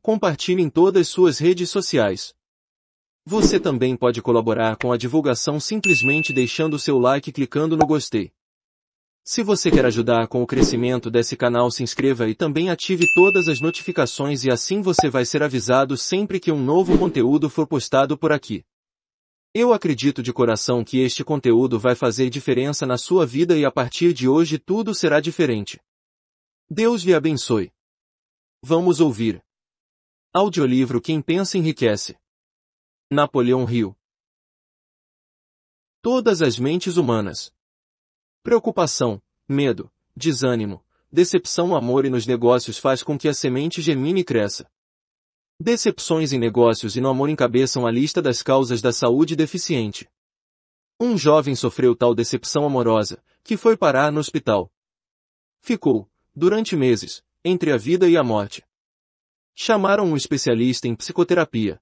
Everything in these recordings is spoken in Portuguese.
compartilhe em todas suas redes sociais. Você também pode colaborar com a divulgação simplesmente deixando seu like e clicando no gostei. Se você quer ajudar com o crescimento desse canal, se inscreva e também ative todas as notificações e assim você vai ser avisado sempre que um novo conteúdo for postado por aqui. Eu acredito de coração que este conteúdo vai fazer diferença na sua vida e a partir de hoje tudo será diferente. Deus lhe abençoe. Vamos ouvir. Audiolivro Quem Pensa Enriquece. Napoleão Hill. Todas as mentes humanas. Preocupação, medo, desânimo, decepção no amor e nos negócios faz com que a semente germine e cresça. Decepções em negócios e no amor encabeçam a lista das causas da saúde deficiente. Um jovem sofreu tal decepção amorosa, que foi parar no hospital. Ficou, durante meses, entre a vida e a morte. Chamaram um especialista em psicoterapia.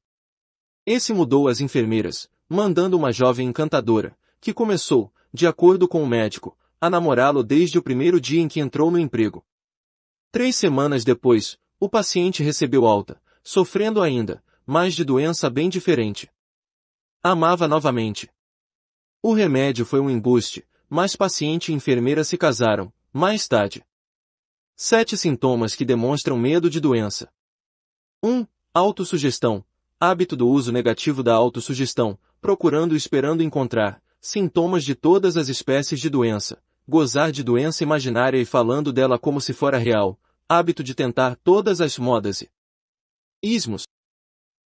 Esse mudou as enfermeiras, mandando uma jovem encantadora, que começou, de acordo com o médico, a namorá-lo desde o primeiro dia em que entrou no emprego. 3 semanas depois, o paciente recebeu alta, sofrendo ainda, mas de doença bem diferente. Amava novamente. O remédio foi um embuste, mas paciente e enfermeira se casaram, mais tarde. 7 sintomas que demonstram medo de doença. 1. Autossugestão. Hábito do uso negativo da autossugestão, procurando e esperando encontrar sintomas de todas as espécies de doença, gozar de doença imaginária e falando dela como se fora real, hábito de tentar todas as modas e ismos.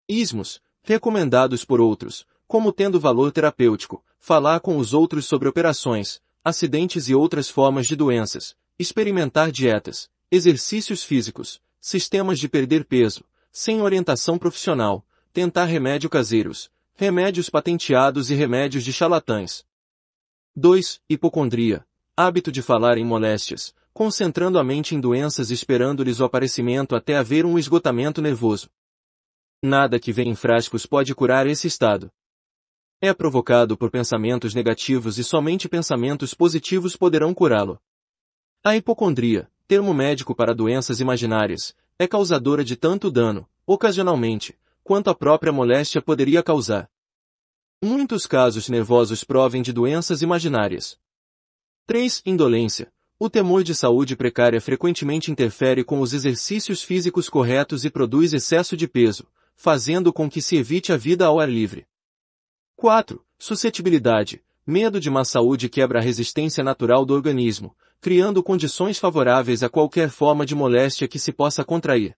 Ismos, recomendados por outros, como tendo valor terapêutico, falar com os outros sobre operações, acidentes e outras formas de doenças, experimentar dietas, exercícios físicos, sistemas de perder peso, sem orientação profissional, tentar remédios caseiros, remédios patenteados e remédios de charlatães. 2. Hipocondria. Hábito de falar em moléstias, concentrando a mente em doenças e esperando-lhes o aparecimento até haver um esgotamento nervoso. Nada que vem em frascos pode curar esse estado. É provocado por pensamentos negativos e somente pensamentos positivos poderão curá-lo. A hipocondria, termo médico para doenças imaginárias, é causadora de tanto dano, ocasionalmente, quanto a própria moléstia poderia causar. Muitos casos nervosos provêm de doenças imaginárias. 3. Indolência. O temor de saúde precária frequentemente interfere com os exercícios físicos corretos e produz excesso de peso, fazendo com que se evite a vida ao ar livre. 4. Suscetibilidade. Medo de má saúde quebra a resistência natural do organismo, criando condições favoráveis a qualquer forma de moléstia que se possa contrair.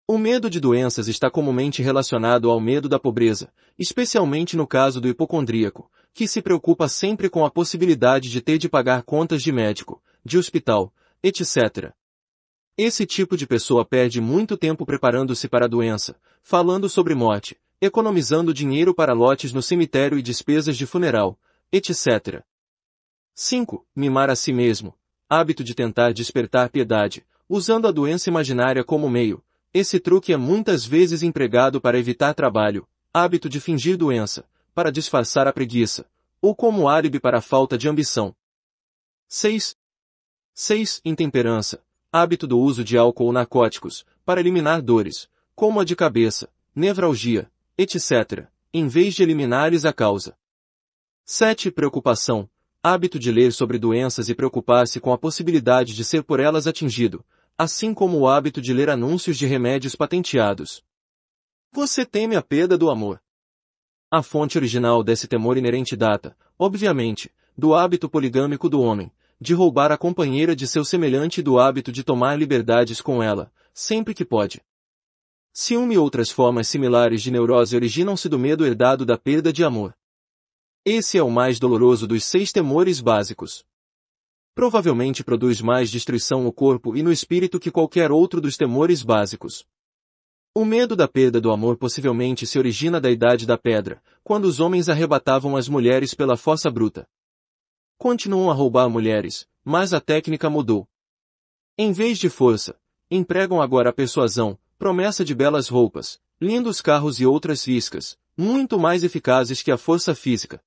O medo de doenças está comumente relacionado ao medo da pobreza, especialmente no caso do hipocondríaco, que se preocupa sempre com a possibilidade de ter de pagar contas de médico, de hospital, etc. Esse tipo de pessoa perde muito tempo preparando-se para a doença, falando sobre morte, economizando dinheiro para lotes no cemitério e despesas de funeral, etc. 5. Mimar a si mesmo. Hábito de tentar despertar piedade, usando a doença imaginária como meio. Esse truque é muitas vezes empregado para evitar trabalho, hábito de fingir doença, para disfarçar a preguiça, ou como álibi para a falta de ambição. 6. Intemperança. Hábito do uso de álcool ou narcóticos, para eliminar dores, como a de cabeça, nevralgia, etc., em vez de eliminares a causa. 7. Preocupação. Hábito de ler sobre doenças e preocupar-se com a possibilidade de ser por elas atingido, assim como o hábito de ler anúncios de remédios patenteados. Você teme a perda do amor. A fonte original desse temor inerente data, obviamente, do hábito poligâmico do homem, de roubar a companheira de seu semelhante e do hábito de tomar liberdades com ela, sempre que pode. Ciúme e outras formas similares de neurose originam-se do medo herdado da perda de amor. Esse é o mais doloroso dos 6 temores básicos. Provavelmente produz mais destruição no corpo e no espírito que qualquer outro dos temores básicos. O medo da perda do amor possivelmente se origina da Idade da Pedra, quando os homens arrebatavam as mulheres pela força bruta. Continuam a roubar mulheres, mas a técnica mudou. Em vez de força, empregam agora a persuasão, promessa de belas roupas, lindos carros e outras iscas, muito mais eficazes que a força física.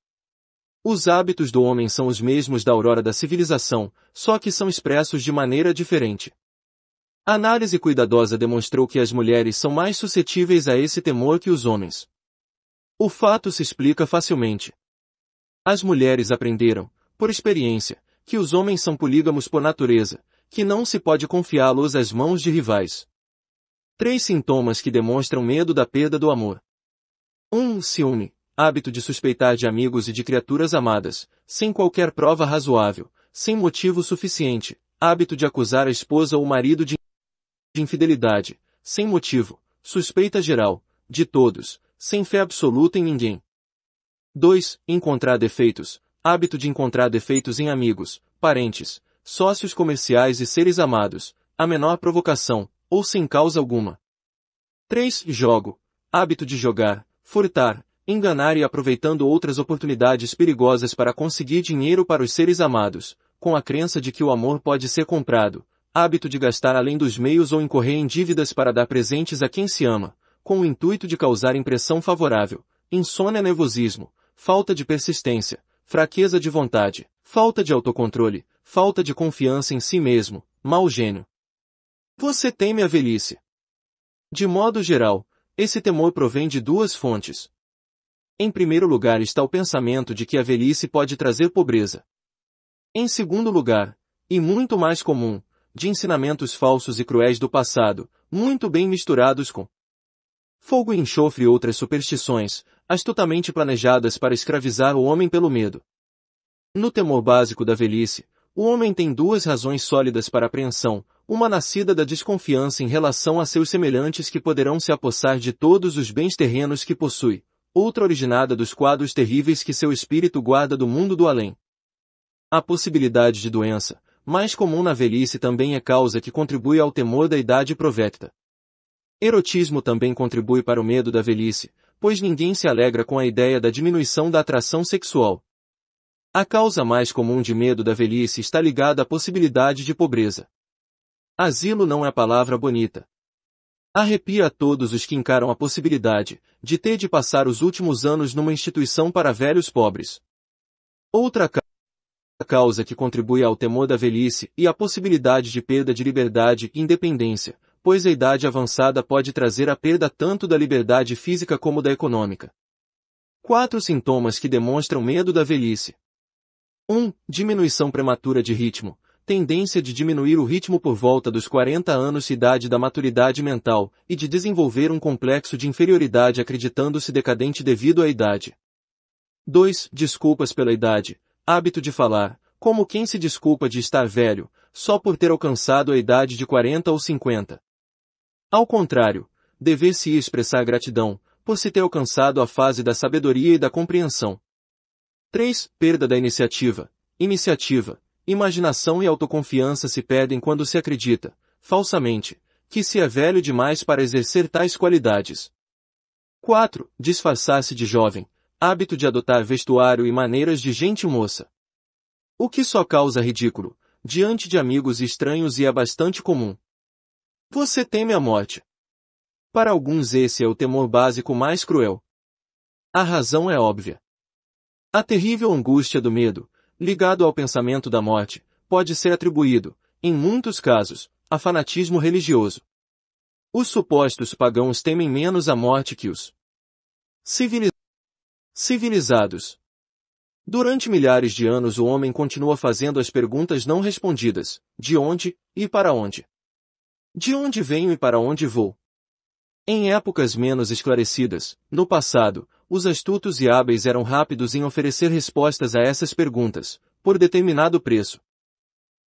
Os hábitos do homem são os mesmos da aurora da civilização, só que são expressos de maneira diferente. A análise cuidadosa demonstrou que as mulheres são mais suscetíveis a esse temor que os homens. O fato se explica facilmente. As mulheres aprenderam, por experiência, que os homens são polígamos por natureza, que não se pode confiá-los às mãos de rivais. 3 sintomas que demonstram medo da perda do amor. 1. Ciúme, hábito de suspeitar de amigos e de criaturas amadas, sem qualquer prova razoável, sem motivo suficiente, hábito de acusar a esposa ou o marido de infidelidade, sem motivo, suspeita geral, de todos, sem fé absoluta em ninguém. 2. Encontrar defeitos, hábito de encontrar defeitos em amigos, parentes, sócios comerciais e seres amados, a menor provocação, ou sem causa alguma. 3. Jogo, hábito de jogar, furtar, enganar e aproveitando outras oportunidades perigosas para conseguir dinheiro para os seres amados, com a crença de que o amor pode ser comprado, hábito de gastar além dos meios ou incorrer em dívidas para dar presentes a quem se ama, com o intuito de causar impressão favorável, insônia, nervosismo, falta de persistência, fraqueza de vontade, falta de autocontrole, falta de confiança em si mesmo, mau gênio. Você teme a velhice. De modo geral, esse temor provém de 2 fontes. Em primeiro lugar está o pensamento de que a velhice pode trazer pobreza. Em segundo lugar, e muito mais comum, de ensinamentos falsos e cruéis do passado, muito bem misturados com fogo e enxofre e outras superstições, astutamente planejadas para escravizar o homem pelo medo. No temor básico da velhice, o homem tem 2 razões sólidas para apreensão, uma nascida da desconfiança em relação a seus semelhantes que poderão se apossar de todos os bens terrenos que possui, outra originada dos quadros terríveis que seu espírito guarda do mundo do além. A possibilidade de doença, mais comum na velhice, também é causa que contribui ao temor da idade provecta. Erotismo também contribui para o medo da velhice, pois ninguém se alegra com a ideia da diminuição da atração sexual. A causa mais comum de medo da velhice está ligada à possibilidade de pobreza. Asilo não é palavra bonita. Arrepia a todos os que encaram a possibilidade de ter de passar os últimos anos numa instituição para velhos pobres. Outra causa que contribui ao temor da velhice e à possibilidade de perda de liberdade e independência, pois a idade avançada pode trazer a perda tanto da liberdade física como da econômica. 4 sintomas que demonstram medo da velhice. 1. Diminuição prematura de ritmo, tendência de diminuir o ritmo por volta dos 40 anos, idade da maturidade mental, e de desenvolver um complexo de inferioridade acreditando-se decadente devido à idade. 2. Desculpas pela idade, hábito de falar, como quem se desculpa de estar velho, só por ter alcançado a idade de 40 ou 50. Ao contrário, dever-se expressar gratidão, por se ter alcançado a fase da sabedoria e da compreensão. 3. Perda da iniciativa, imaginação e autoconfiança se perdem quando se acredita, falsamente, que se é velho demais para exercer tais qualidades. 4. Disfarçar-se de jovem, hábito de adotar vestuário e maneiras de gente moça. O que só causa ridículo, diante de amigos estranhos, e é bastante comum. Você teme a morte. Para alguns esse é o temor básico mais cruel. A razão é óbvia. A terrível angústia do medo, ligado ao pensamento da morte, pode ser atribuído, em muitos casos, a fanatismo religioso. Os supostos pagãos temem menos a morte que os civilizados. Durante milhares de anos o homem continua fazendo as perguntas não respondidas: de onde, e para onde? De onde venho e para onde vou? Em épocas menos esclarecidas, no passado, os astutos e hábeis eram rápidos em oferecer respostas a essas perguntas, por determinado preço.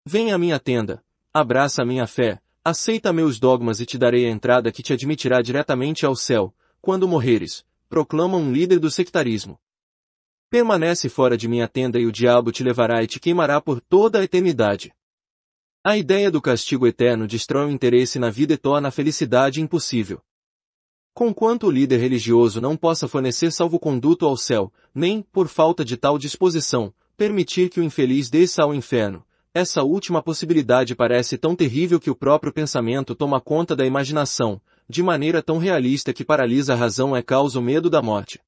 Vem à minha tenda, abraça a minha fé, aceita meus dogmas e te darei a entrada que te admitirá diretamente ao céu, quando morreres, proclama um líder do sectarismo. Permanece fora de minha tenda e o diabo te levará e te queimará por toda a eternidade. A ideia do castigo eterno destrói o interesse na vida e torna a felicidade impossível. Conquanto o líder religioso não possa fornecer salvo-conduto ao céu, nem, por falta de tal disposição, permitir que o infeliz desça ao inferno, essa última possibilidade parece tão terrível que o próprio pensamento toma conta da imaginação, de maneira tão realista que paralisa a razão e causa o medo da morte.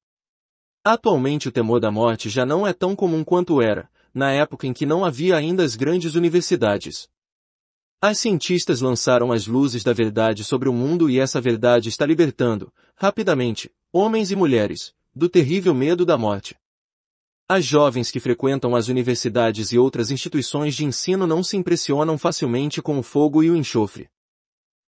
Atualmente o temor da morte já não é tão comum quanto era, na época em que não havia ainda as grandes universidades. As cientistas lançaram as luzes da verdade sobre o mundo e essa verdade está libertando, rapidamente, homens e mulheres, do terrível medo da morte. As jovens que frequentam as universidades e outras instituições de ensino não se impressionam facilmente com o fogo e o enxofre.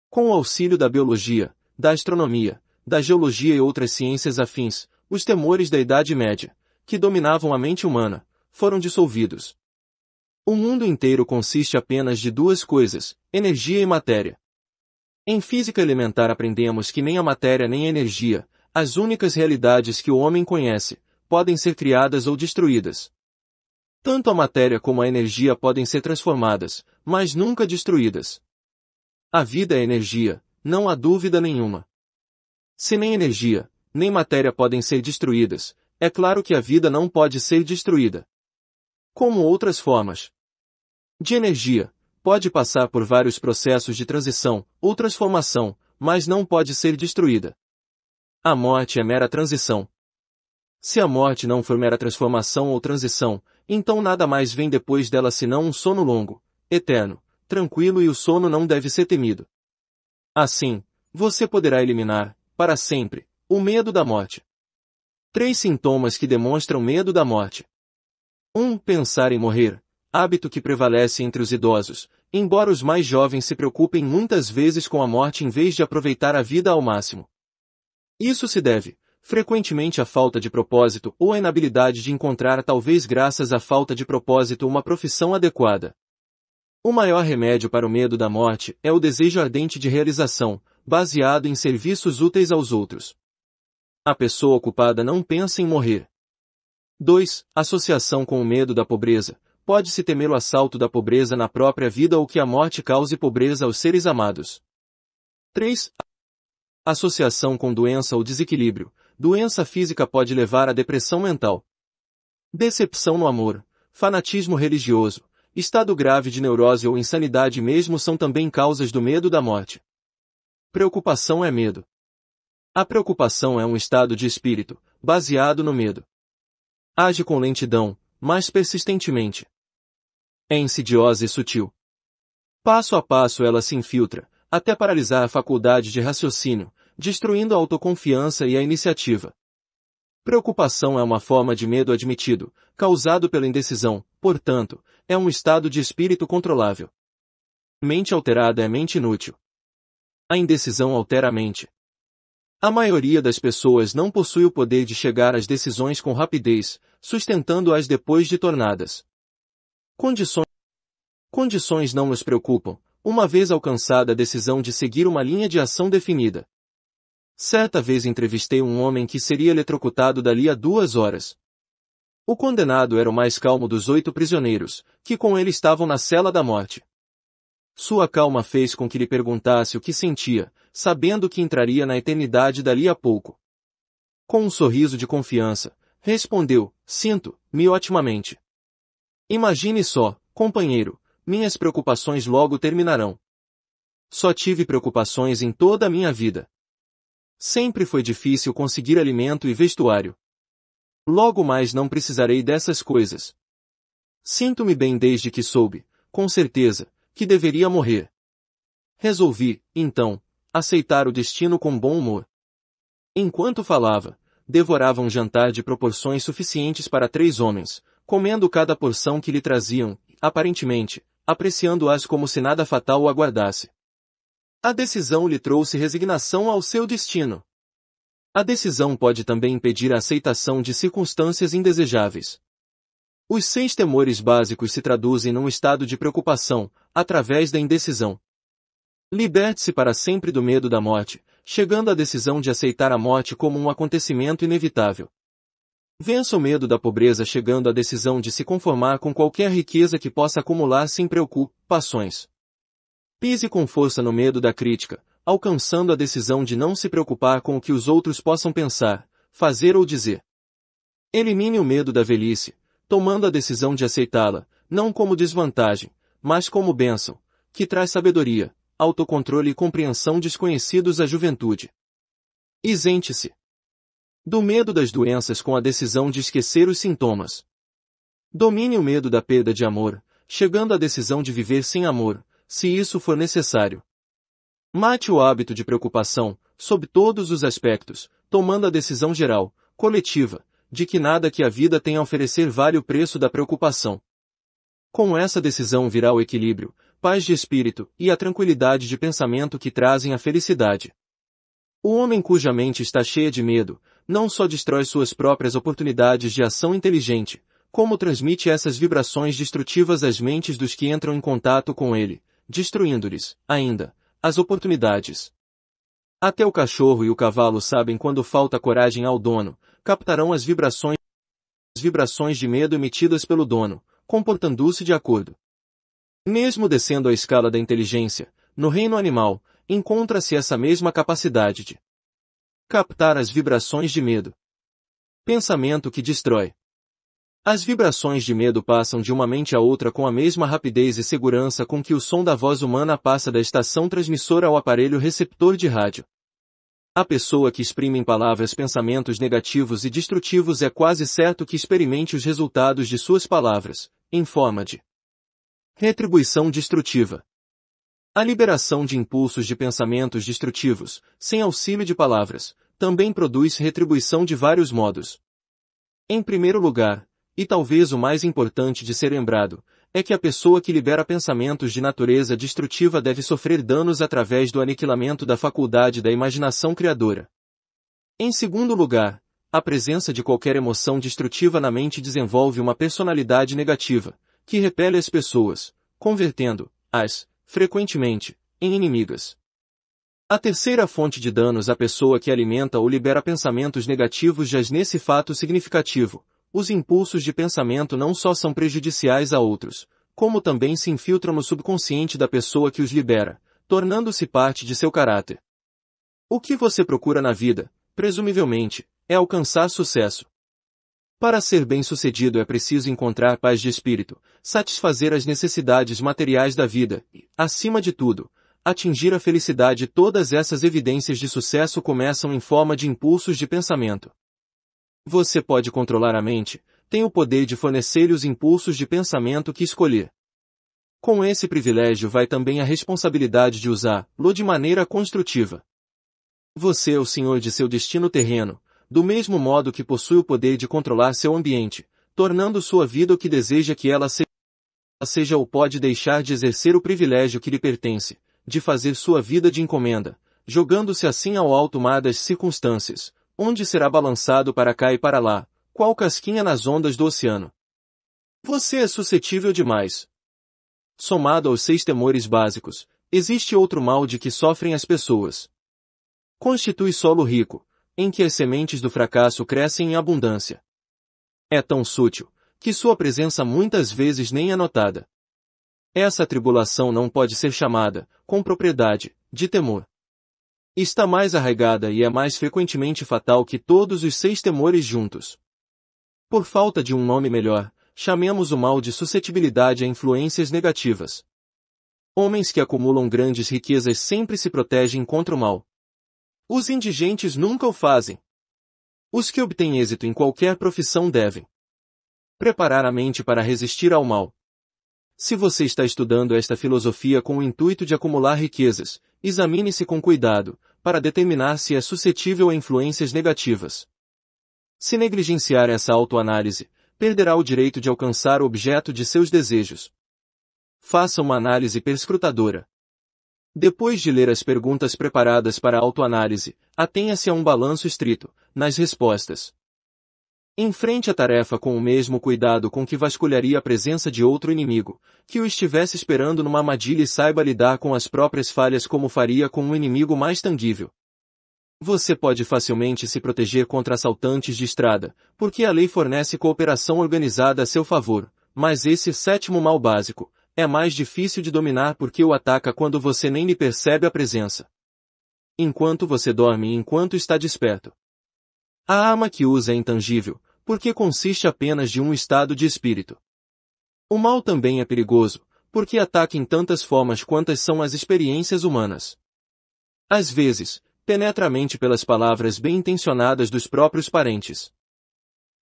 Com o auxílio da biologia, da astronomia, da geologia e outras ciências afins, os temores da Idade Média, que dominavam a mente humana, foram dissolvidos. O mundo inteiro consiste apenas de duas coisas, energia e matéria. Em física elementar aprendemos que nem a matéria nem a energia, as únicas realidades que o homem conhece, podem ser criadas ou destruídas. Tanto a matéria como a energia podem ser transformadas, mas nunca destruídas. A vida é energia, não há dúvida nenhuma. Se nem energia, nem matéria podem ser destruídas, é claro que a vida não pode ser destruída. Como outras formas de energia, pode passar por vários processos de transição ou transformação, mas não pode ser destruída. A morte é mera transição. Se a morte não for mera transformação ou transição, então nada mais vem depois dela senão um sono longo, eterno, tranquilo e o sono não deve ser temido. Assim, você poderá eliminar, para sempre, o medo da morte. 3 sintomas que demonstram medo da morte. 1. Pensar em morrer. Hábito que prevalece entre os idosos, embora os mais jovens se preocupem muitas vezes com a morte em vez de aproveitar a vida ao máximo. Isso se deve, frequentemente à falta de propósito ou à inabilidade de encontrar talvez graças à falta de propósito uma profissão adequada. O maior remédio para o medo da morte é o desejo ardente de realização, baseado em serviços úteis aos outros. A pessoa ocupada não pensa em morrer. 2. Associação com o medo da pobreza. Pode-se temer o assalto da pobreza na própria vida ou que a morte cause pobreza aos seres amados. 3. Associação com doença ou desequilíbrio. Doença física pode levar à depressão mental. Decepção no amor, fanatismo religioso, estado grave de neurose ou insanidade mesmo são também causas do medo da morte. Preocupação é medo. A preocupação é um estado de espírito, baseado no medo. Age com lentidão, mas persistentemente. É insidiosa e sutil. Passo a passo ela se infiltra, até paralisar a faculdade de raciocínio, destruindo a autoconfiança e a iniciativa. Preocupação é uma forma de medo admitido, causado pela indecisão, portanto, é um estado de espírito controlável. Mente alterada é mente inútil. A indecisão altera a mente. A maioria das pessoas não possui o poder de chegar às decisões com rapidez, sustentando-as depois de tornadas. Condições não nos preocupam, uma vez alcançada a decisão de seguir uma linha de ação definida. Certa vez entrevistei um homem que seria eletrocutado dali a 2 horas. O condenado era o mais calmo dos 8 prisioneiros, que com ele estavam na cela da morte. Sua calma fez com que lhe perguntasse o que sentia, sabendo que entraria na eternidade dali a pouco. Com um sorriso de confiança, respondeu, sinto-me otimamente. Imagine só, companheiro, minhas preocupações logo terminarão. Só tive preocupações em toda a minha vida. Sempre foi difícil conseguir alimento e vestuário. Logo mais não precisarei dessas coisas. Sinto-me bem desde que soube, com certeza, que deveria morrer. Resolvi, então, aceitar o destino com bom humor. Enquanto falava, devorava um jantar de proporções suficientes para 3 homens, comendo cada porção que lhe traziam, aparentemente, apreciando-as como se nada fatal o aguardasse. A decisão lhe trouxe resignação ao seu destino. A decisão pode também impedir a aceitação de circunstâncias indesejáveis. Os 6 temores básicos se traduzem num estado de preocupação, através da indecisão. Liberte-se para sempre do medo da morte, chegando à decisão de aceitar a morte como um acontecimento inevitável. Vença o medo da pobreza chegando à decisão de se conformar com qualquer riqueza que possa acumular sem preocupações. Pise com força no medo da crítica, alcançando a decisão de não se preocupar com o que os outros possam pensar, fazer ou dizer. Elimine o medo da velhice, tomando a decisão de aceitá-la, não como desvantagem, mas como bênção, que traz sabedoria, autocontrole e compreensão desconhecidos à juventude. Isente-se do medo das doenças com a decisão de esquecer os sintomas. Domine o medo da perda de amor, chegando à decisão de viver sem amor, se isso for necessário. Mate o hábito de preocupação, sob todos os aspectos, tomando a decisão geral, coletiva, de que nada que a vida tem a oferecer vale o preço da preocupação. Com essa decisão virá o equilíbrio, paz de espírito e a tranquilidade de pensamento que trazem a felicidade. O homem cuja mente está cheia de medo, não só destrói suas próprias oportunidades de ação inteligente, como transmite essas vibrações destrutivas às mentes dos que entram em contato com ele, destruindo-lhes, ainda, as oportunidades. Até o cachorro e o cavalo sabem quando falta coragem ao dono, captarão as vibrações de medo emitidas pelo dono, comportando-se de acordo. Mesmo descendo a escala da inteligência, no reino animal, encontra-se essa mesma capacidade de captar as vibrações de medo. Pensamento que destrói. As vibrações de medo passam de uma mente a outra com a mesma rapidez e segurança com que o som da voz humana passa da estação transmissora ao aparelho receptor de rádio. A pessoa que exprime em palavras pensamentos negativos e destrutivos é quase certo que experimente os resultados de suas palavras, em forma de retribuição destrutiva. A liberação de impulsos de pensamentos destrutivos, sem auxílio de palavras, também produz retribuição de vários modos. Em primeiro lugar, e talvez o mais importante de ser lembrado, é que a pessoa que libera pensamentos de natureza destrutiva deve sofrer danos através do aniquilamento da faculdade da imaginação criadora. Em segundo lugar, a presença de qualquer emoção destrutiva na mente desenvolve uma personalidade negativa, que repele as pessoas, convertendo-as, frequentemente, em inimigas. A terceira fonte de danos à pessoa que alimenta ou libera pensamentos negativos jaz nesse fato significativo. Os impulsos de pensamento não só são prejudiciais a outros, como também se infiltram no subconsciente da pessoa que os libera, tornando-se parte de seu caráter. O que você procura na vida, presumivelmente, é alcançar sucesso. Para ser bem-sucedido é preciso encontrar paz de espírito, satisfazer as necessidades materiais da vida e, acima de tudo, atingir a felicidade. Todas essas evidências de sucesso começam em forma de impulsos de pensamento. Você pode controlar a mente, tem o poder de fornecer-lhe os impulsos de pensamento que escolher. Com esse privilégio vai também a responsabilidade de usá-lo de maneira construtiva. Você é o senhor de seu destino terreno, do mesmo modo que possui o poder de controlar seu ambiente, tornando sua vida o que deseja que ela seja ou pode deixar de exercer o privilégio que lhe pertence, de fazer sua vida de encomenda, jogando-se assim ao alto mar das circunstâncias, onde será balançado para cá e para lá, qual casquinha nas ondas do oceano. Você é suscetível demais. Somado aos 6 temores básicos, existe outro mal de que sofrem as pessoas. Constitui solo rico, em que as sementes do fracasso crescem em abundância. É tão sutil, que sua presença muitas vezes nem é notada. Essa tribulação não pode ser chamada, com propriedade, de temor. Está mais arraigada e é mais frequentemente fatal que todos os 6 temores juntos. Por falta de um nome melhor, chamemos o mal de suscetibilidade a influências negativas. Homens que acumulam grandes riquezas sempre se protegem contra o mal. Os indigentes nunca o fazem. Os que obtêm êxito em qualquer profissão devem preparar a mente para resistir ao mal. Se você está estudando esta filosofia com o intuito de acumular riquezas, examine-se com cuidado, para determinar se é suscetível a influências negativas. Se negligenciar essa autoanálise, perderá o direito de alcançar o objeto de seus desejos. Faça uma análise perscrutadora. Depois de ler as perguntas preparadas para a autoanálise, atenha-se a um balanço estrito, nas respostas. Enfrente a tarefa com o mesmo cuidado com que vasculharia a presença de outro inimigo, que o estivesse esperando numa armadilha e saiba lidar com as próprias falhas como faria com um inimigo mais tangível. Você pode facilmente se proteger contra assaltantes de estrada, porque a lei fornece cooperação organizada a seu favor, mas esse 7º mal básico é mais difícil de dominar porque o ataca quando você nem lhe percebe a presença. Enquanto você dorme e enquanto está desperto. A arma que usa é intangível, porque consiste apenas de um estado de espírito. O mal também é perigoso, porque ataca em tantas formas quantas são as experiências humanas. Às vezes, penetra a mente pelas palavras bem-intencionadas dos próprios parentes.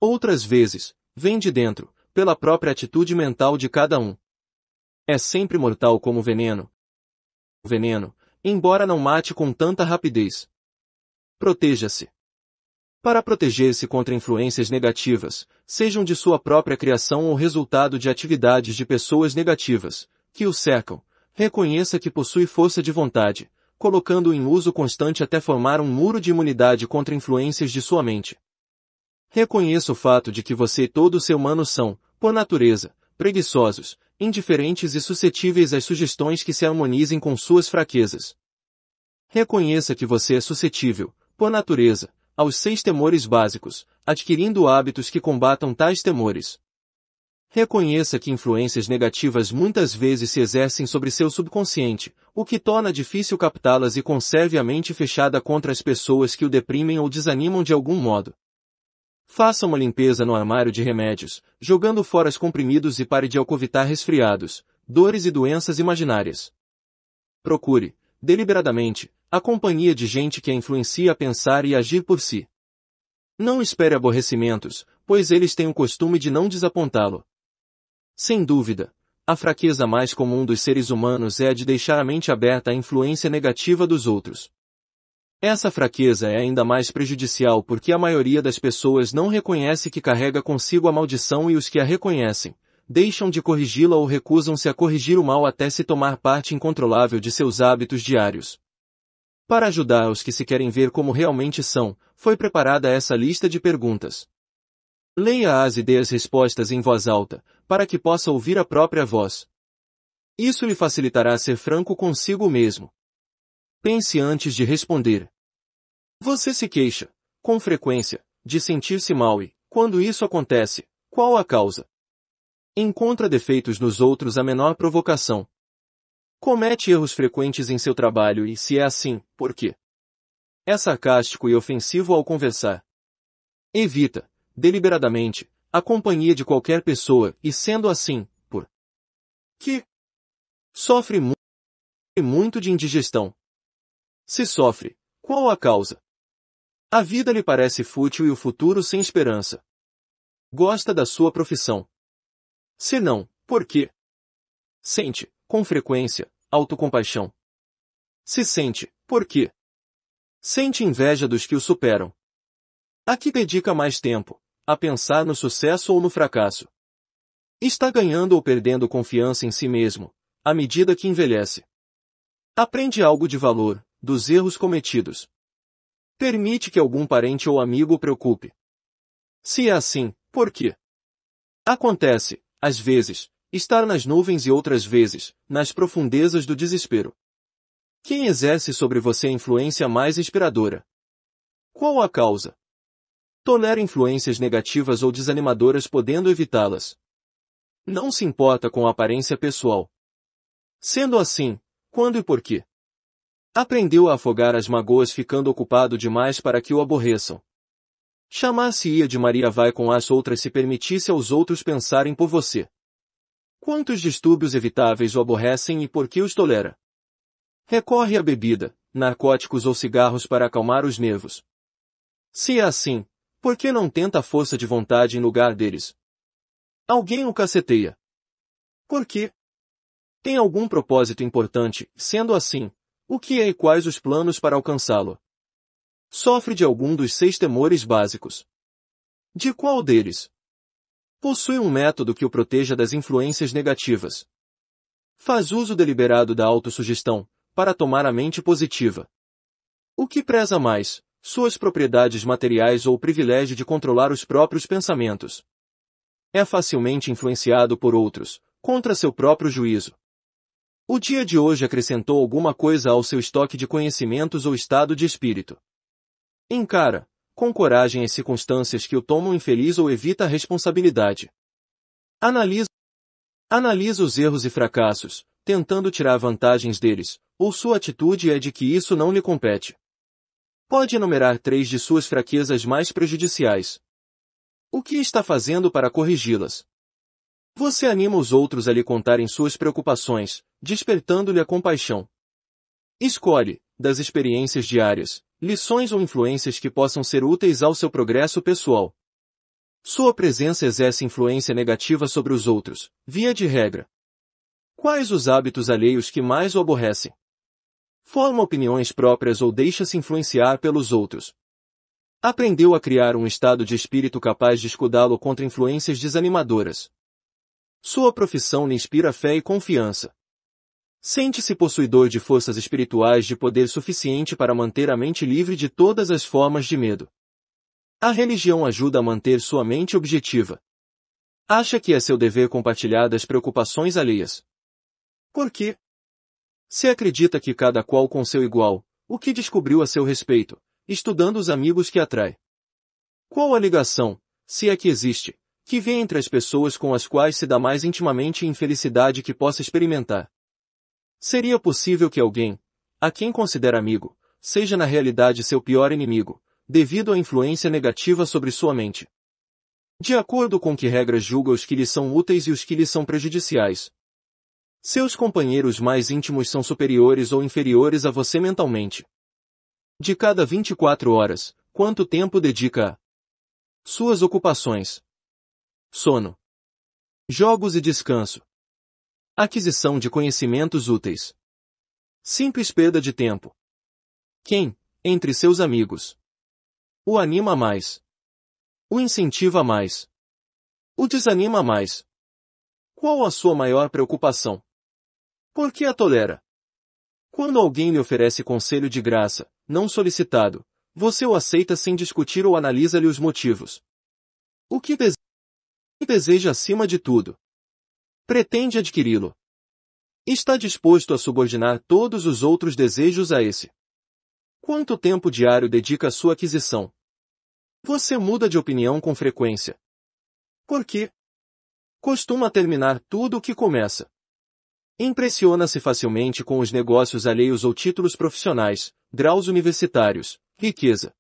Outras vezes, vem de dentro, pela própria atitude mental de cada um. É sempre mortal como veneno, veneno, embora não mate com tanta rapidez. Proteja-se. Para proteger-se contra influências negativas, sejam de sua própria criação ou resultado de atividades de pessoas negativas, que o cercam, reconheça que possui força de vontade, colocando-o em uso constante até formar um muro de imunidade contra influências de sua mente. Reconheça o fato de que você e todo ser humano são, por natureza, preguiçosos, indiferentes e suscetíveis às sugestões que se harmonizem com suas fraquezas. Reconheça que você é suscetível, por natureza, aos 6 temores básicos, adquirindo hábitos que combatam tais temores. Reconheça que influências negativas muitas vezes se exercem sobre seu subconsciente, o que torna difícil captá-las e conserve a mente fechada contra as pessoas que o deprimem ou desanimam de algum modo. Faça uma limpeza no armário de remédios, jogando fora os comprimidos e pare de alcovitar resfriados, dores e doenças imaginárias. Procure, deliberadamente, a companhia de gente que a influencia a pensar e agir por si. Não espere aborrecimentos, pois eles têm o costume de não desapontá-lo. Sem dúvida, a fraqueza mais comum dos seres humanos é a de deixar a mente aberta à influência negativa dos outros. Essa fraqueza é ainda mais prejudicial porque a maioria das pessoas não reconhece que carrega consigo a maldição e os que a reconhecem, deixam de corrigi-la ou recusam-se a corrigir o mal até se tomar parte incontrolável de seus hábitos diários. Para ajudar os que se querem ver como realmente são, foi preparada essa lista de perguntas. Leia-as e dê as respostas em voz alta, para que possa ouvir a própria voz. Isso lhe facilitará ser franco consigo mesmo. Pense antes de responder. Você se queixa, com frequência, de sentir-se mal e, quando isso acontece, qual a causa? Encontra defeitos nos outros à menor provocação. Comete erros frequentes em seu trabalho e, se é assim, por quê? É sarcástico e ofensivo ao conversar. Evita, deliberadamente, a companhia de qualquer pessoa e, sendo assim, por que sofre muito de indigestão. Se sofre, qual a causa? A vida lhe parece fútil e o futuro sem esperança. Gosta da sua profissão. Se não, por quê? Sente, com frequência, autocompaixão. Se sente, por quê? Sente inveja dos que o superam. A que dedica mais tempo? A pensar no sucesso ou no fracasso? Está ganhando ou perdendo confiança em si mesmo, à medida que envelhece? Aprende algo de valor, dos erros cometidos. Permite que algum parente ou amigo o preocupe. Se é assim, por quê? Acontece, às vezes, estar nas nuvens e outras vezes, nas profundezas do desespero. Quem exerce sobre você a influência mais inspiradora? Qual a causa? Tolera influências negativas ou desanimadoras podendo evitá-las. Não se importa com a aparência pessoal. Sendo assim, quando e por quê? Aprendeu a afogar as mágoas ficando ocupado demais para que o aborreçam. Chamar-se-ia de Maria vai com as outras se permitisse aos outros pensarem por você. Quantos distúrbios evitáveis o aborrecem e por que os tolera? Recorre à bebida, narcóticos ou cigarros para acalmar os nervos. Se é assim, por que não tenta a força de vontade em lugar deles? Alguém o caceteia. Por quê? Tem algum propósito importante, sendo assim, o que é e quais os planos para alcançá-lo? Sofre de algum dos 6 temores básicos. De qual deles? Possui um método que o proteja das influências negativas. Faz uso deliberado da autossugestão, para tomar a mente positiva. O que preza mais, suas propriedades materiais ou o privilégio de controlar os próprios pensamentos? É facilmente influenciado por outros, contra seu próprio juízo. O dia de hoje acrescentou alguma coisa ao seu estoque de conhecimentos ou estado de espírito? Encara, com coragem as circunstâncias que o tomam infeliz ou evita a responsabilidade. Analisa os erros e fracassos, tentando tirar vantagens deles, ou sua atitude é de que isso não lhe compete. Pode enumerar 3 de suas fraquezas mais prejudiciais. O que está fazendo para corrigi-las? Você anima os outros a lhe contarem suas preocupações, despertando-lhe a compaixão. Escolhe, das experiências diárias, lições ou influências que possam ser úteis ao seu progresso pessoal. Sua presença exerce influência negativa sobre os outros, via de regra. Quais os hábitos alheios que mais o aborrecem? Forma opiniões próprias ou deixa-se influenciar pelos outros. Aprendeu a criar um estado de espírito capaz de escudá-lo contra influências desanimadoras. Sua profissão lhe inspira fé e confiança. Sente-se possuidor de forças espirituais de poder suficiente para manter a mente livre de todas as formas de medo. A religião ajuda a manter sua mente objetiva. Acha que é seu dever compartilhar das preocupações alheias. Por quê? Se acredita que cada qual com seu igual, o que descobriu a seu respeito, estudando os amigos que atrai. Qual a ligação, se é que existe, que vê entre as pessoas com as quais se dá mais intimamente a infelicidade que possa experimentar? Seria possível que alguém, a quem considera amigo, seja na realidade seu pior inimigo, devido à influência negativa sobre sua mente? De acordo com que regras julga os que lhe são úteis e os que lhe são prejudiciais? Seus companheiros mais íntimos são superiores ou inferiores a você mentalmente? De cada 24 horas, quanto tempo dedica a suas ocupações? Sono, jogos e descanso. Aquisição de conhecimentos úteis. Simples perda de tempo. Quem, entre seus amigos, o anima mais? O incentiva mais? O desanima mais? Qual a sua maior preocupação? Por que a tolera? Quando alguém lhe oferece conselho de graça, não solicitado, você o aceita sem discutir ou analisa-lhe os motivos. O que deseja acima de tudo? Pretende adquiri-lo. Está disposto a subordinar todos os outros desejos a esse. Quanto tempo diário dedica à sua aquisição? Você muda de opinião com frequência. Por quê? Costuma terminar tudo o que começa. Impressiona-se facilmente com os negócios alheios ou títulos profissionais, graus universitários, riqueza.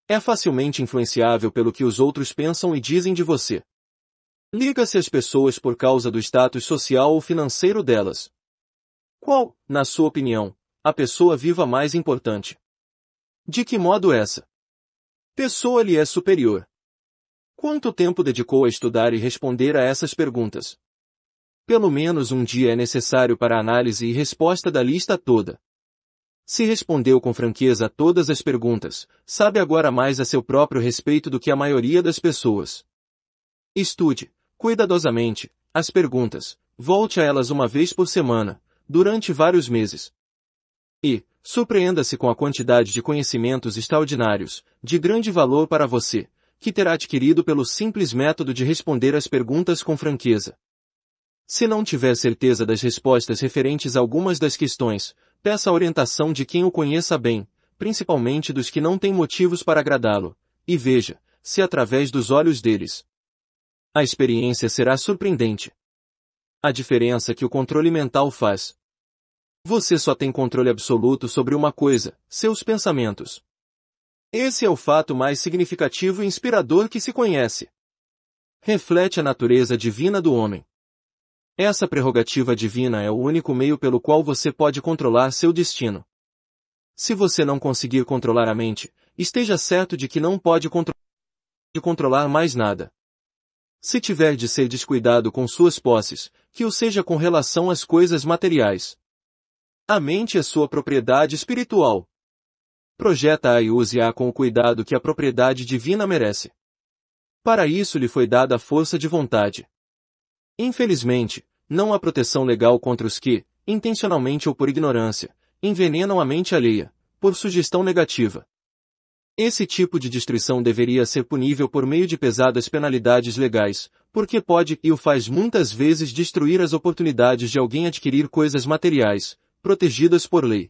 É facilmente influenciável pelo que os outros pensam e dizem de você. Liga-se às pessoas por causa do status social ou financeiro delas. Qual, na sua opinião, a pessoa viva mais importante? De que modo essa pessoa lhe é superior? Quanto tempo dedicou a estudar e responder a essas perguntas? Pelo menos um dia é necessário para a análise e resposta da lista toda. Se respondeu com franqueza a todas as perguntas, sabe agora mais a seu próprio respeito do que a maioria das pessoas. Estude, cuidadosamente, as perguntas, volte a elas uma vez por semana, durante vários meses. E, surpreenda-se com a quantidade de conhecimentos extraordinários, de grande valor para você, que terá adquirido pelo simples método de responder às perguntas com franqueza. Se não tiver certeza das respostas referentes a algumas das questões, peça a orientação de quem o conheça bem, principalmente dos que não têm motivos para agradá-lo, e veja, se através dos olhos deles. A experiência será surpreendente. A diferença que o controle mental faz. Você só tem controle absoluto sobre uma coisa, seus pensamentos. Esse é o fato mais significativo e inspirador que se conhece. Reflete a natureza divina do homem. Essa prerrogativa divina é o único meio pelo qual você pode controlar seu destino. Se você não conseguir controlar a mente, esteja certo de que não pode controlar mais nada. Se tiver de ser descuidado com suas posses, que o seja com relação às coisas materiais. A mente é sua propriedade espiritual. Projeta-a e use-a com o cuidado que a propriedade divina merece. Para isso lhe foi dada a força de vontade. Infelizmente, não há proteção legal contra os que, intencionalmente ou por ignorância, envenenam a mente alheia, por sugestão negativa. Esse tipo de destruição deveria ser punível por meio de pesadas penalidades legais, porque pode e o faz muitas vezes destruir as oportunidades de alguém adquirir coisas materiais, protegidas por lei.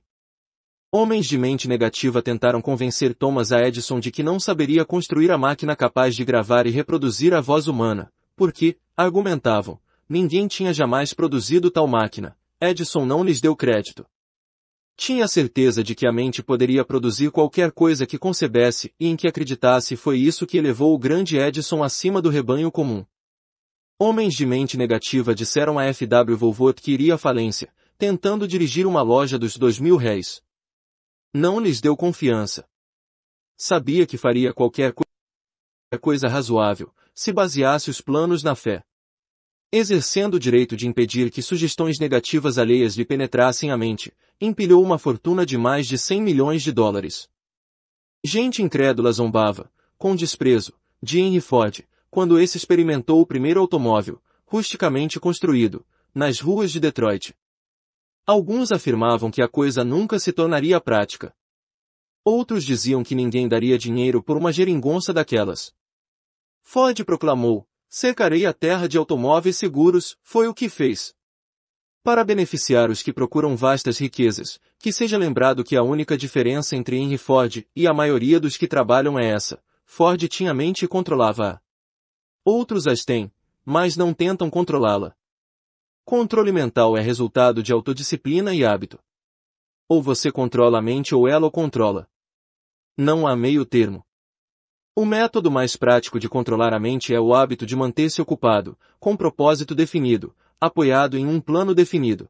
Homens de mente negativa tentaram convencer Thomas A. Edison de que não saberia construir a máquina capaz de gravar e reproduzir a voz humana, porque, argumentavam, ninguém tinha jamais produzido tal máquina. Edison não lhes deu crédito. Tinha certeza de que a mente poderia produzir qualquer coisa que concebesse e em que acreditasse, e foi isso que elevou o grande Edison acima do rebanho comum. Homens de mente negativa disseram a F. W. Volvoort que iria à falência, tentando dirigir uma loja dos R$2.000. Não lhes deu confiança. Sabia que faria qualquer coisa razoável, se baseasse os planos na fé. Exercendo o direito de impedir que sugestões negativas alheias lhe penetrassem a mente, Empilhou uma fortuna de mais de 100 milhões de dólares. Gente incrédula zombava, com desprezo, de Henry Ford, quando esse experimentou o primeiro automóvel, rusticamente construído, nas ruas de Detroit. Alguns afirmavam que a coisa nunca se tornaria prática. Outros diziam que ninguém daria dinheiro por uma geringonça daquelas. Ford proclamou: cercarei a terra de automóveis seguros, foi o que fez. Para beneficiar os que procuram vastas riquezas, que seja lembrado que a única diferença entre Henry Ford e a maioria dos que trabalham é essa: Ford tinha mente e controlava-a. Outros as têm, mas não tentam controlá-la. Controle mental é resultado de autodisciplina e hábito. Ou você controla a mente ou ela o controla. Não há meio termo. O método mais prático de controlar a mente é o hábito de manter-se ocupado, com propósito definido, apoiado em um plano definido.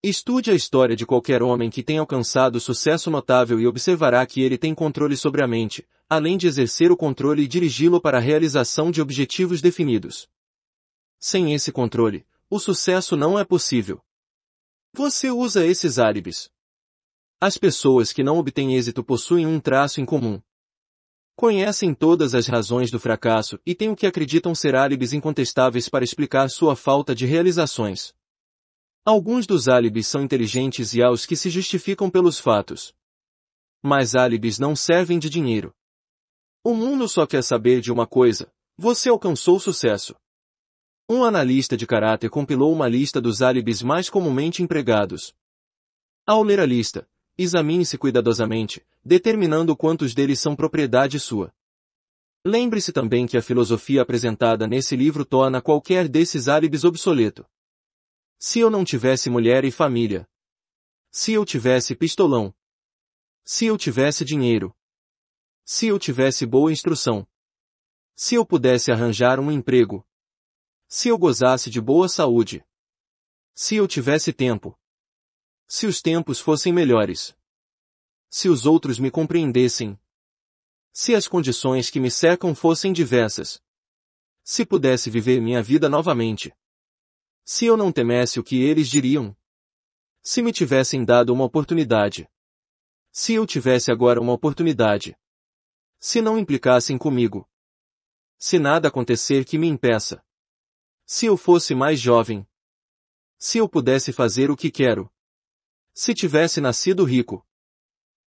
Estude a história de qualquer homem que tenha alcançado sucesso notável e observará que ele tem controle sobre a mente, além de exercer o controle e dirigi-lo para a realização de objetivos definidos. Sem esse controle, o sucesso não é possível. Você usa esses álibis. As pessoas que não obtêm êxito possuem um traço em comum. Conhecem todas as razões do fracasso e têm o que acreditam ser álibis incontestáveis para explicar sua falta de realizações. Alguns dos álibis são inteligentes e há os que se justificam pelos fatos. Mas álibis não servem de dinheiro. O mundo só quer saber de uma coisa: você alcançou sucesso. Um analista de caráter compilou uma lista dos álibis mais comumente empregados. Ao ler a lista, examine-se cuidadosamente, determinando quantos deles são propriedade sua. Lembre-se também que a filosofia apresentada nesse livro torna qualquer desses álibis obsoleto. Se eu não tivesse mulher e família. Se eu tivesse pistolão. Se eu tivesse dinheiro. Se eu tivesse boa instrução. Se eu pudesse arranjar um emprego. Se eu gozasse de boa saúde. Se eu tivesse tempo. Se os tempos fossem melhores. Se os outros me compreendessem. Se as condições que me cercam fossem diversas. Se pudesse viver minha vida novamente. Se eu não temesse o que eles diriam. Se me tivessem dado uma oportunidade. Se eu tivesse agora uma oportunidade. Se não implicassem comigo. Se nada acontecer que me impeça. Se eu fosse mais jovem. Se eu pudesse fazer o que quero. Se tivesse nascido rico.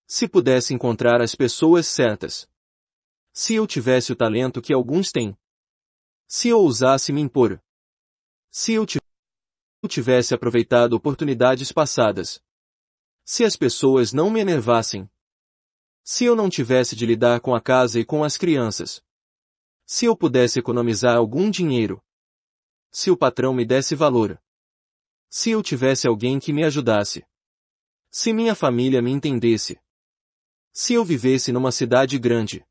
Se pudesse encontrar as pessoas certas. Se eu tivesse o talento que alguns têm. Se eu ousasse me impor. Se eu tivesse aproveitado oportunidades passadas. Se as pessoas não me enervassem. Se eu não tivesse de lidar com a casa e com as crianças. Se eu pudesse economizar algum dinheiro. Se o patrão me desse valor. Se eu tivesse alguém que me ajudasse. Se minha família me entendesse. Se eu vivesse numa cidade grande.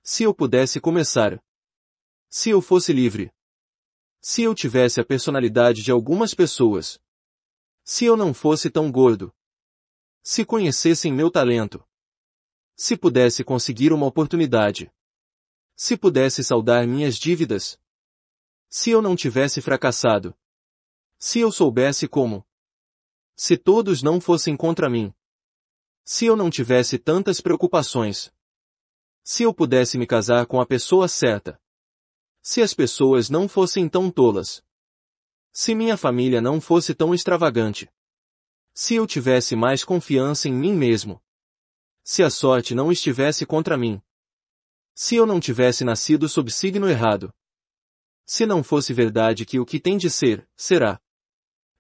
Se eu pudesse começar. Se eu fosse livre. Se eu tivesse a personalidade de algumas pessoas. Se eu não fosse tão gordo. Se conhecessem meu talento. Se pudesse conseguir uma oportunidade. Se pudesse saldar minhas dívidas. Se eu não tivesse fracassado. Se eu soubesse como. Se todos não fossem contra mim. Se eu não tivesse tantas preocupações. Se eu pudesse me casar com a pessoa certa. Se as pessoas não fossem tão tolas. Se minha família não fosse tão extravagante. Se eu tivesse mais confiança em mim mesmo. Se a sorte não estivesse contra mim. Se eu não tivesse nascido sob signo errado. Se não fosse verdade que o que tem de ser, será.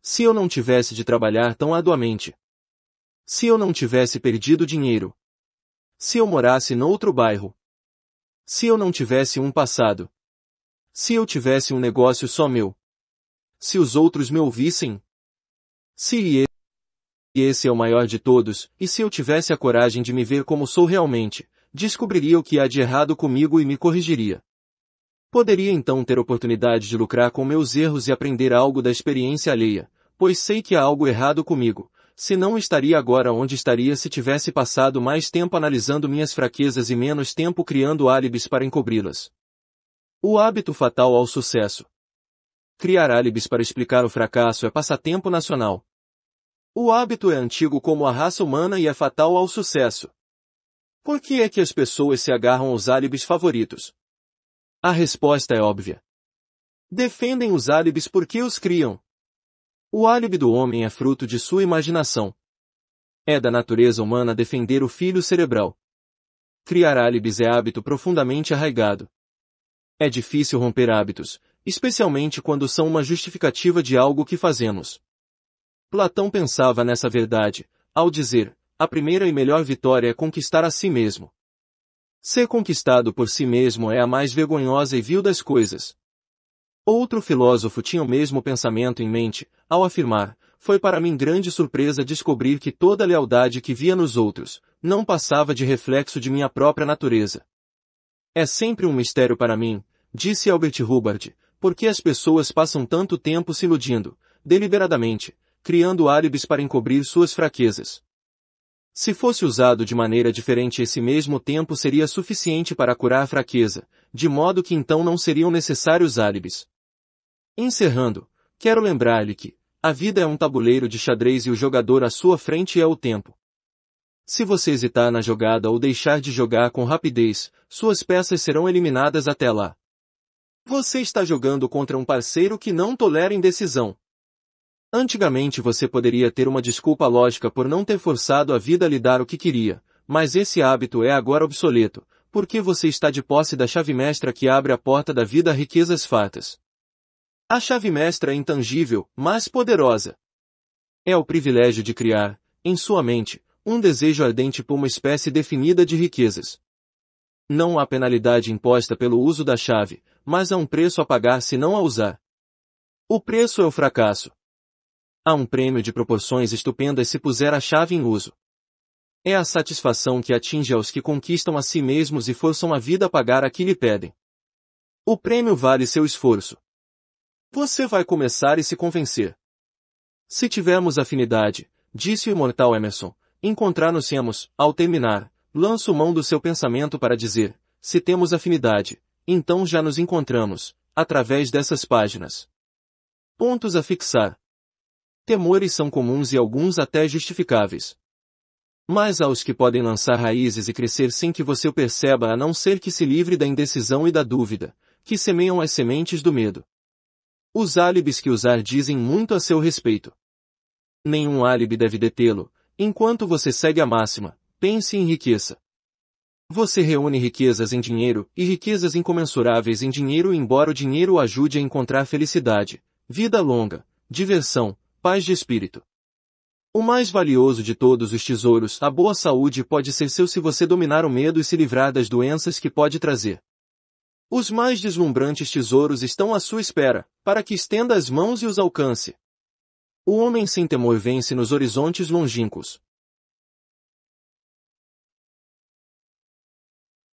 Se eu não tivesse de trabalhar tão arduamente. Se eu não tivesse perdido dinheiro. Se eu morasse noutro bairro. Se eu não tivesse um passado. Se eu tivesse um negócio só meu. Se os outros me ouvissem. Se esse é o maior de todos, e se eu tivesse a coragem de me ver como sou realmente, descobriria o que há de errado comigo e me corrigiria. Poderia então ter oportunidade de lucrar com meus erros e aprender algo da experiência alheia, pois sei que há algo errado comigo, senão estaria agora onde estaria se tivesse passado mais tempo analisando minhas fraquezas e menos tempo criando álibis para encobri-las. O hábito fatal ao sucesso. Criar álibis para explicar o fracasso é passatempo nacional. O hábito é antigo como a raça humana e é fatal ao sucesso. Por que é que as pessoas se agarram aos álibis favoritos? A resposta é óbvia. Defendem os álibis porque os criam. O álibi do homem é fruto de sua imaginação. É da natureza humana defender o filho cerebral. Criar álibis é hábito profundamente arraigado. É difícil romper hábitos, especialmente quando são uma justificativa de algo que fazemos. Platão pensava nessa verdade, ao dizer, a primeira e melhor vitória é conquistar a si mesmo. Ser conquistado por si mesmo é a mais vergonhosa e vil das coisas. Outro filósofo tinha o mesmo pensamento em mente, ao afirmar, foi para mim grande surpresa descobrir que toda a lealdade que via nos outros, não passava de reflexo de minha própria natureza. É sempre um mistério para mim, disse Albert Hubbard, porque as pessoas passam tanto tempo se iludindo, deliberadamente, criando álibis para encobrir suas fraquezas. Se fosse usado de maneira diferente esse mesmo tempo seria suficiente para curar a fraqueza, de modo que então não seriam necessários álibis. Encerrando, quero lembrar-lhe que, a vida é um tabuleiro de xadrez e o jogador à sua frente é o tempo. Se você hesitar na jogada ou deixar de jogar com rapidez, suas peças serão eliminadas até lá. Você está jogando contra um parceiro que não tolera indecisão. Antigamente você poderia ter uma desculpa lógica por não ter forçado a vida a lhe dar o que queria, mas esse hábito é agora obsoleto, porque você está de posse da chave mestra que abre a porta da vida a riquezas fartas. A chave mestra é intangível, mas poderosa. É o privilégio de criar, em sua mente, um desejo ardente por uma espécie definida de riquezas. Não há penalidade imposta pelo uso da chave, mas há um preço a pagar se não a usar. O preço é o fracasso. Há um prêmio de proporções estupendas se puser a chave em uso. É a satisfação que atinge aos que conquistam a si mesmos e forçam a vida a pagar a que lhe pedem. O prêmio vale seu esforço. Você vai começar e se convencer. Se tivermos afinidade, disse o imortal Emerson, encontrar-nos-emos, ao terminar, lanço mão do seu pensamento para dizer, se temos afinidade, então já nos encontramos, através dessas páginas. Pontos a fixar. Temores são comuns e alguns até justificáveis. Mas há os que podem lançar raízes e crescer sem que você o perceba a não ser que se livre da indecisão e da dúvida, que semeiam as sementes do medo. Os álibis que usar dizem muito a seu respeito. Nenhum álibi deve detê-lo, enquanto você segue a máxima, pense e enriqueça. Você reúne riquezas em dinheiro e riquezas incomensuráveis em dinheiro embora o dinheiro o ajude a encontrar felicidade, vida longa, diversão, paz de espírito. O mais valioso de todos os tesouros, a boa saúde pode ser seu se você dominar o medo e se livrar das doenças que pode trazer. Os mais deslumbrantes tesouros estão à sua espera, para que estenda as mãos e os alcance. O homem sem temor vence nos horizontes longínquos.